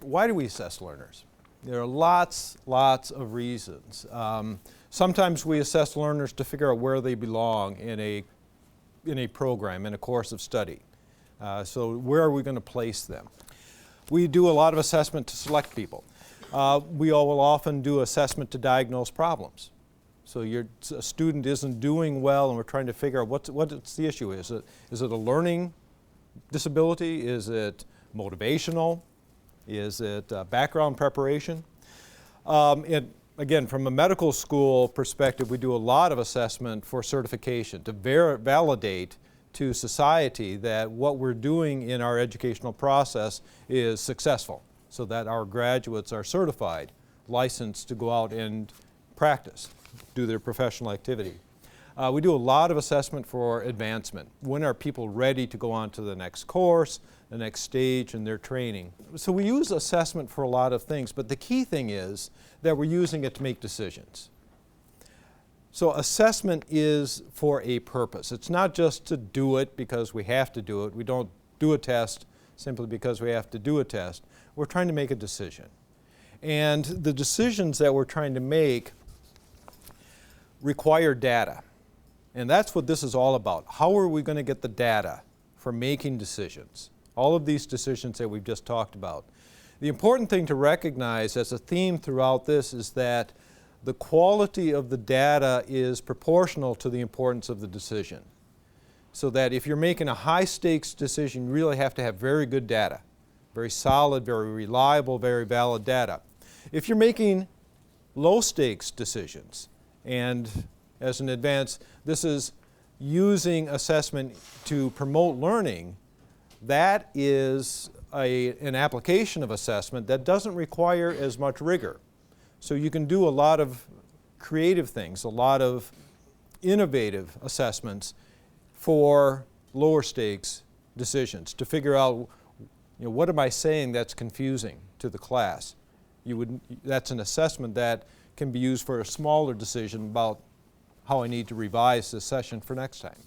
Why do we assess learners? There are lots of reasons. Sometimes we assess learners to figure out where they belong in a program, in a course of study. So where are we going to place them? We do a lot of assessment to select people. We will often do assessment to diagnose problems. So a student isn't doing well and we're trying to figure out what the issue is. Is it a learning disability? Is it motivational? Is it background preparation? Again, from a medical school perspective, we do a lot of assessment for certification to validate to society that what we're doing in our educational process is successful, so that our graduates are certified, licensed to go out and practice, do their professional activity. We do a lot of assessment for advancement. When are people ready to go on to the next course, the next stage in their training? So we use assessment for a lot of things, but the key thing is that we're using it to make decisions. So assessment is for a purpose. It's not just to do it because we have to do it. We don't do a test simply because we have to do a test. We're trying to make a decision. And the decisions that we're trying to make require data. And that's what this is all about. How are we going to get the data for making decisions? All of these decisions that we've just talked about. The important thing to recognize as a theme throughout this is that the quality of the data is proportional to the importance of the decision. So that if you're making a high stakes decision, you really have to have very good data. Very solid, very reliable, very valid data. If you're making low stakes decisions, and as an advance, this is using assessment to promote learning, that is an application of assessment that doesn't require as much rigor. So you can do a lot of creative things, a lot of innovative assessments for lower stakes decisions to figure out, what am I saying that's confusing to the class? That's an assessment that can be used for a smaller decision about how I need to revise this session for next time.